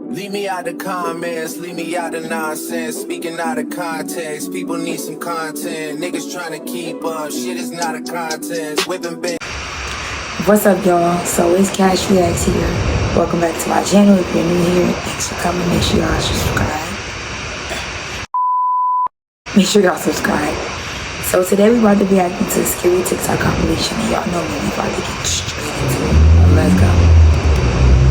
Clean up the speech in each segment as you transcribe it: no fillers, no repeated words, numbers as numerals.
Leave me out the comments, leave me out the nonsense. Speaking out of context, people need some content. Niggas trying to keep up, shit is not a contest. Whipping bang. What's up, y'all? So it's Cash Reacts here. Welcome back to my channel. If you're new here, thanks for coming. Make sure y'all subscribe. Make sure y'all subscribe. So today we about to be reacting to the scary TikTok compilation, and y'all know me, we about to get straight into it. Let's go.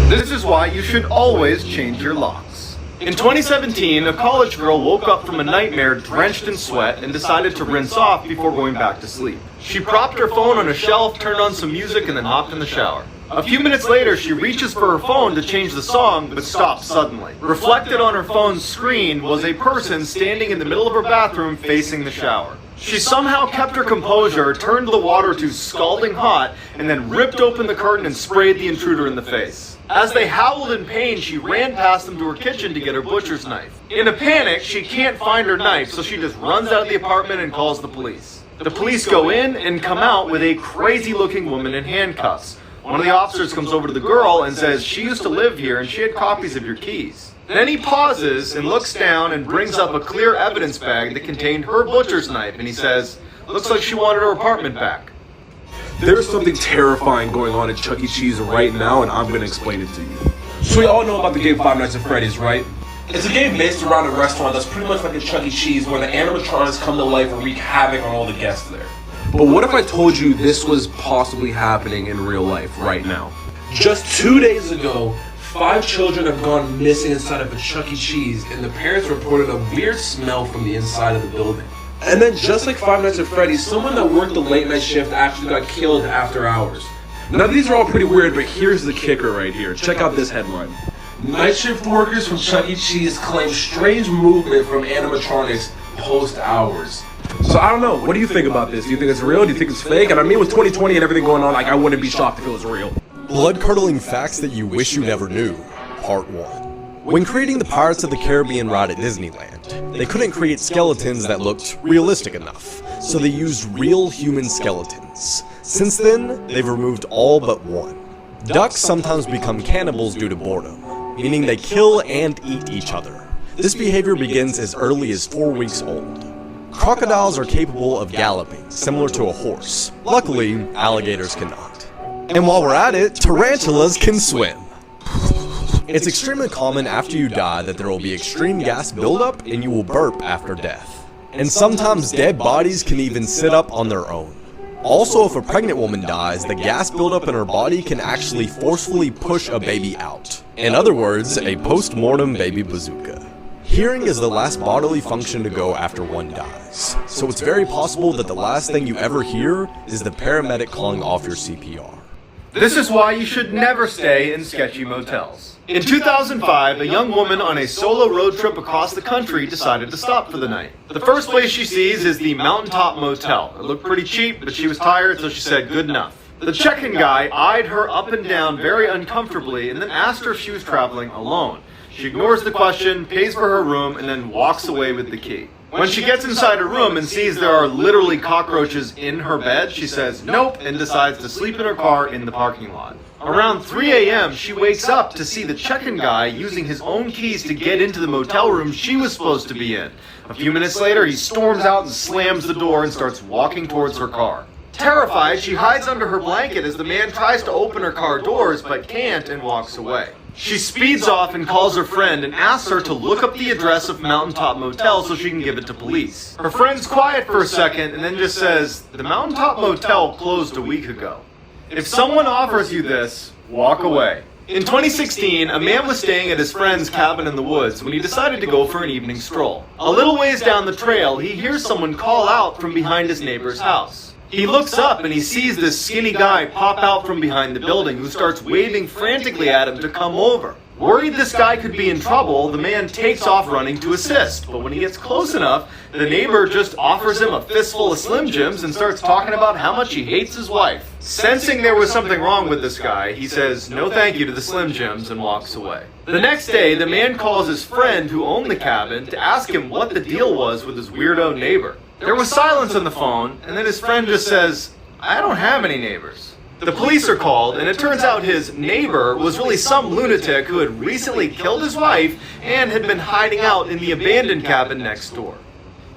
This is why you should always change your locks. In 2017, a college girl woke up from a nightmare drenched in sweat and decided to rinse off before going back to sleep. She propped her phone on a shelf, turned on some music, and then hopped in the shower. A few minutes later, she reaches for her phone to change the song, but stops suddenly. Reflected on her phone's screen was a person standing in the middle of her bathroom facing the shower. She somehow kept her composure, turned the water to scalding hot, and then ripped open the curtain and sprayed the intruder in the face. As they howled in pain, she ran past them to her kitchen to get her butcher's knife. In a panic, she can't find her knife, so she just runs out of the apartment and calls the police. The police go in and come out with a crazy-looking woman in handcuffs. One of the officers comes over to the girl and says she used to live here and she had copies of your keys. Then he pauses and looks down and brings up a clear evidence bag that contained her butcher's knife, and he says, "Looks like she wanted her apartment back." There's something terrifying going on at Chuck E. Cheese right now, and I'm gonna explain it to you. So we all know about the game Five Nights at Freddy's, right? It's a game based around a restaurant that's pretty much like a Chuck E. Cheese, where the animatronics come to life and wreak havoc on all the guests there. But what if I told you this was possibly happening in real life right now? Just 2 days ago, 5 children have gone missing inside of a Chuck E. Cheese, and the parents reported a weird smell from the inside of the building. And then just like Five Nights at Freddy's, someone that worked the late night shift actually got killed after hours. Now these are all pretty weird, but here's the kicker right here. Check out this headline. Night shift workers from Chuck E. Cheese claim strange movement from animatronics post hours. So I don't know, what do you think about this? Do you think it's real? Do you think it's fake? And I mean, with 2020 and everything going on, like, I wouldn't be shocked if it was real. Blood-curdling facts that you wish you never knew, Part 1. When creating the Pirates of the Caribbean ride at Disneyland, they couldn't create skeletons that looked realistic enough, so they used real human skeletons. Since then, they've removed all but one. Ducks sometimes become cannibals due to boredom, meaning they kill and eat each other. This behavior begins as early as 4 weeks old. Crocodiles are capable of galloping, similar to a horse. Luckily, alligators cannot. And while we're at it, tarantulas can swim. It's extremely common after you die that there will be extreme gas buildup and you will burp after death. And sometimes dead bodies can even sit up on their own. Also, if a pregnant woman dies, the gas buildup in her body can actually forcefully push a baby out. In other words, a post-mortem baby bazooka. Hearing is the last bodily function to go after one dies. So it's very possible that the last thing you ever hear is the paramedic calling off your CPR. This is why you should never stay in sketchy motels. In 2005, a young woman on a solo road trip across the country decided to stop for the night. The first place she sees is the Mountaintop Motel. It looked pretty cheap, but she was tired, so she said good enough. The check-in guy eyed her up and down very uncomfortably and then asked her if she was traveling alone. She ignores the question, pays for her room, and then walks away with the key. When she gets inside her room and sees there are literally cockroaches in her bed, she says nope and decides to sleep in her car in the parking lot. Around 3 a.m., she wakes up to see the check-in guy using his own keys to get into the motel room she was supposed to be in. A few minutes later, he storms out and slams the door and starts walking towards her car. Terrified, she hides under her blanket as the man tries to open her car doors but can't and walks away. She speeds off and calls her friend and asks her to look up the address of Mountaintop Motel so she can give it to police. Her friend's quiet for a second and then just says, "The Mountaintop Motel closed a week ago." If someone offers you this, walk away. In 2016, a man was staying at his friend's cabin in the woods when he decided to go for an evening stroll. A little ways down the trail, he hears someone call out from behind his neighbor's house. He looks up and he sees this skinny guy pop out from behind the building who starts waving frantically at him to come over. Worried this guy could be in trouble, the man takes off running to assist, but when he gets close enough, the neighbor just offers him a fistful of Slim Jims and starts talking about how much he hates his wife. Sensing there was something wrong with this guy, he says no thank you to the Slim Jims and walks away. The next day, the man calls his friend who owned the cabin to ask him what the deal was with his weirdo neighbor. There was silence on the phone, and then his friend just says, "I don't have any neighbors." The police are called, and it turns out his neighbor was really some lunatic who had recently killed his wife and had been hiding out in the abandoned cabin next door.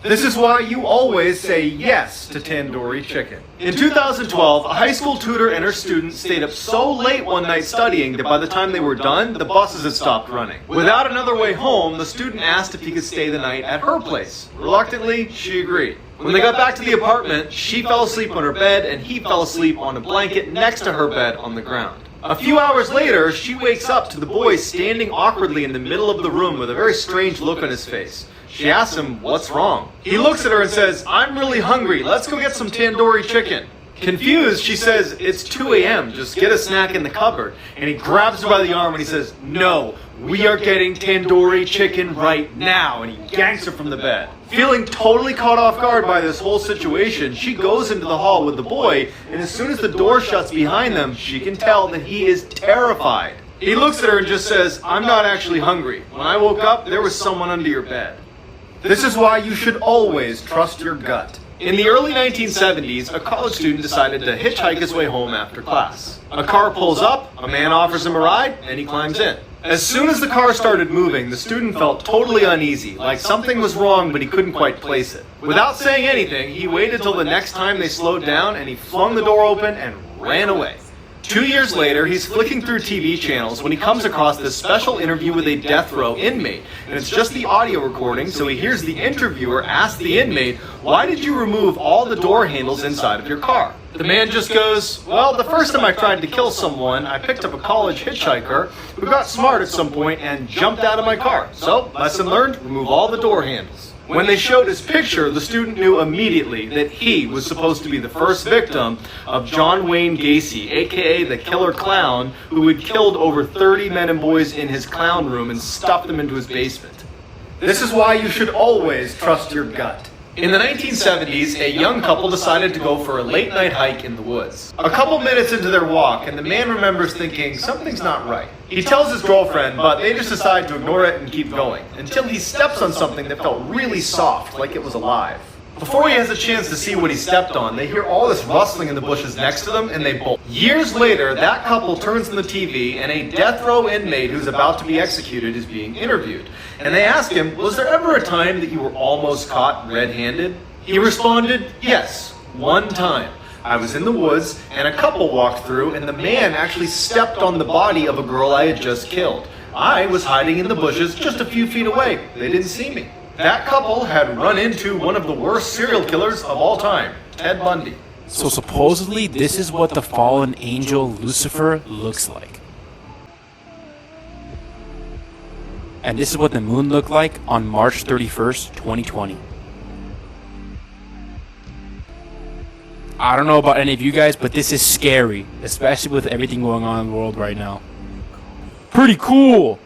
This is why you always say yes to tandoori chicken. In 2012, a high school tutor and her students stayed up so late one night studying that by the time they were done, the buses had stopped running. Without another way home, the student asked if he could stay the night at her place. Reluctantly, she agreed. When they got back to the apartment, she fell asleep on her bed and he fell asleep on a blanket next to her bed on the ground. A few hours later, she wakes up to the boy standing awkwardly in the middle of the room with a very strange look on his face. She asks him, "What's wrong?" He looks at her and says, "I'm really hungry. Let's go get some tandoori chicken." Confused, she says, "It's 2 a.m. Just get a snack in the cupboard." And he grabs her by the arm and he says, "No, we are getting tandoori chicken right now." And he yanks her from the bed. Feeling totally caught off guard by this whole situation, she goes into the hall with the boy, and as soon as the door shuts behind them, she can tell that he is terrified. He looks at her and just says, "I'm not actually hungry. When I woke up, there was someone under your bed." This is why you should always trust your gut. In the early 1970s, a college student decided to hitchhike his way home after class. A car pulls up, a man offers him a ride, and he climbs in. As soon as the car started moving, the student felt totally uneasy, like something was wrong but he couldn't quite place it. Without saying anything, he waited till the next time they slowed down and he flung the door open and ran away. 2 years later, he's flicking through TV channels when he comes across this special interview with a death row inmate. And it's just the audio recording, so he hears the interviewer ask the inmate, "Why did you remove all the door handles inside of your car?" The man just goes, "Well, the first time I tried to kill someone, I picked up a college hitchhiker who got smart at some point and jumped out of my car. So, lesson learned, remove all the door handles." When they showed his picture, the student knew immediately that he was supposed to be the first victim of John Wayne Gacy, aka the Killer Clown, who had killed over 30 men and boys in his clown room and stuffed them into his basement. This is why you should always trust your gut. In the 1970s, a young couple decided to go for a late night hike in the woods. A couple minutes into their walk, and the man remembers thinking something's not right. He tells his girlfriend, but they just decide to ignore it and keep going, until he steps on something that felt really soft, like it was alive. Before he has a chance to see what he stepped on, they hear all this rustling in the bushes next to them, and they bolt. Years later, that couple turns on the TV, and a death row inmate who's about to be executed is being interviewed. And they ask him, "Was there ever a time that you were almost caught red-handed?" He responded, "Yes, one time. I was in the woods, and a couple walked through, and the man actually stepped on the body of a girl I had just killed. I was hiding in the bushes just a few feet away. They didn't see me." That couple had run into one of the worst serial killers of all time, Ted Bundy. So supposedly this is what the fallen angel Lucifer looks like. And this is what the moon looked like on March 31st, 2020. I don't know about any of you guys, but this is scary, especially with everything going on in the world right now. Pretty cool!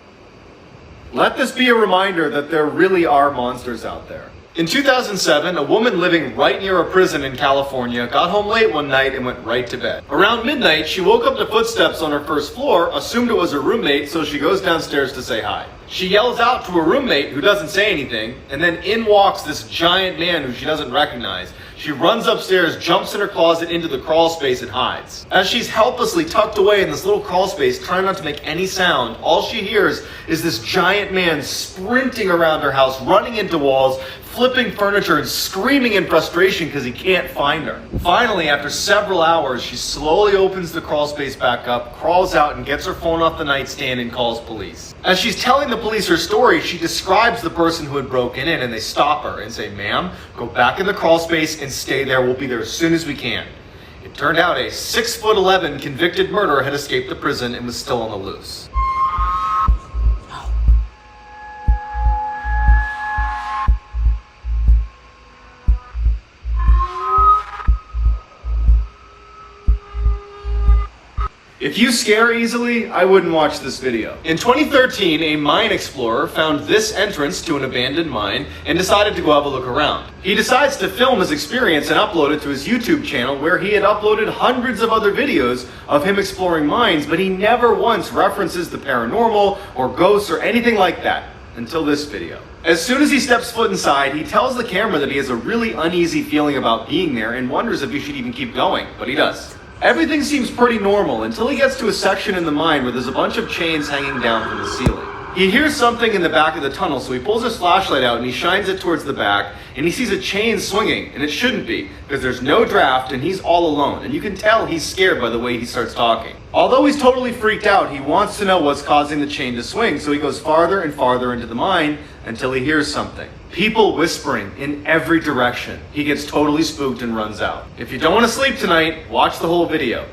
Let this be a reminder that there really are monsters out there. In 2007, a woman living right near a prison in California got home late one night and went right to bed. Around midnight, she woke up to footsteps on her first floor, assumed it was her roommate, so she goes downstairs to say hi. She yells out to her roommate, who doesn't say anything, and then in walks this giant man who she doesn't recognize. She runs upstairs, jumps in her closet into the crawl space, and hides. As she's helplessly tucked away in this little crawl space, trying not to make any sound, all she hears is this giant man sprinting around her house, running into walls, flipping furniture, and screaming in frustration because he can't find her. Finally, after several hours, she slowly opens the crawl space back up, crawls out, and gets her phone off the nightstand and calls police. As she's telling the police her story, she describes the person who had broken in, and they stop her and say, "Ma'am, go back in the crawl space and stay there. We'll be there as soon as we can." It turned out a 6'11" convicted murderer had escaped the prison and was still on the loose. If you scare easily, I wouldn't watch this video. In 2013, a mine explorer found this entrance to an abandoned mine and decided to go have a look around. He decides to film his experience and upload it to his YouTube channel, where he had uploaded hundreds of other videos of him exploring mines, but he never once references the paranormal or ghosts or anything like that, until this video. As soon as he steps foot inside, he tells the camera that he has a really uneasy feeling about being there and wonders if he should even keep going, but he does. Everything seems pretty normal until he gets to a section in the mine where there's a bunch of chains hanging down from the ceiling. He hears something in the back of the tunnel, so he pulls his flashlight out and he shines it towards the back, and he sees a chain swinging, and it shouldn't be, because there's no draft and he's all alone, and you can tell he's scared by the way he starts talking. Although he's totally freaked out, he wants to know what's causing the chain to swing, so he goes farther and farther into the mine until he hears something. People whispering in every direction. He gets totally spooked and runs out. If you don't want to sleep tonight, watch the whole video.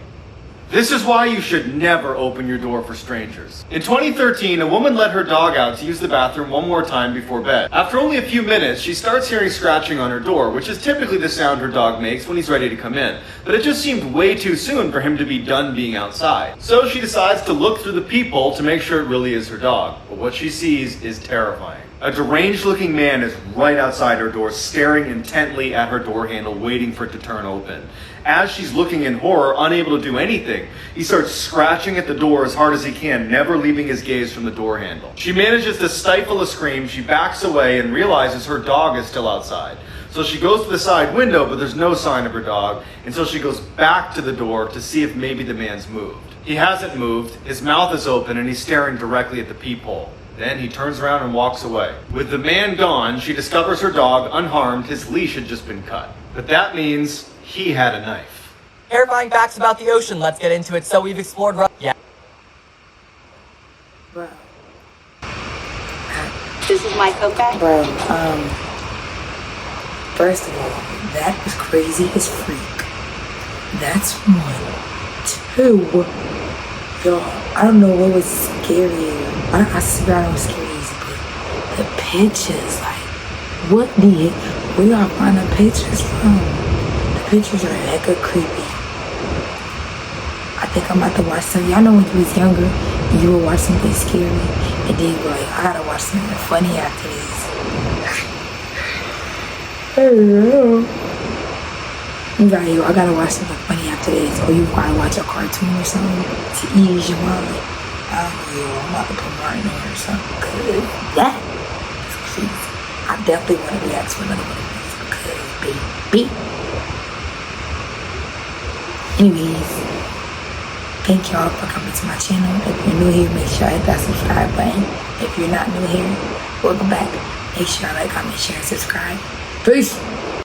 This is why you should never open your door for strangers. In 2013, a woman let her dog out to use the bathroom one more time before bed. After only a few minutes, she starts hearing scratching on her door, which is typically the sound her dog makes when he's ready to come in. But it just seemed way too soon for him to be done being outside. So she decides to look through the peephole to make sure it really is her dog. But what she sees is terrifying. A deranged-looking man is right outside her door, staring intently at her door handle, waiting for it to turn open. As she's looking in horror, unable to do anything, he starts scratching at the door as hard as he can, never leaving his gaze from the door handle. She manages to stifle a scream, she backs away and realizes her dog is still outside. So she goes to the side window, but there's no sign of her dog, and so she goes back to the door to see if maybe the man's moved. He hasn't moved, his mouth is open, and he's staring directly at the peephole. Then he turns around and walks away. With the man gone, she discovers her dog unharmed, his leash had just been cut. But that means he had a knife. Terrifying facts about the ocean. Let's get into it. So we've explored... Yeah. Bro. This is my cocaine. Bro, first of all, that was crazy as freak. That's one. Two, y'all, I don't know what was scarier. I swear I was crazy, but the pictures, like, where y'all find the pictures from? The pictures are hecka creepy. I think I'm about to watch some. Y'all know when you was younger, you would watch something scary, and then you go like, I gotta watch something funny after this. I gotta watch something funny after this, or you gotta watch a cartoon or something to ease your mind. I don't know, yo, I'm about to put Martin on or something, cause that is crazy. I definitely want to react to another one of these, because baby. Anyways, thank y'all for coming to my channel. If you're new here, make sure I hit that subscribe button. If you're not new here, welcome back. Make sure I like, comment, share, and subscribe. Peace.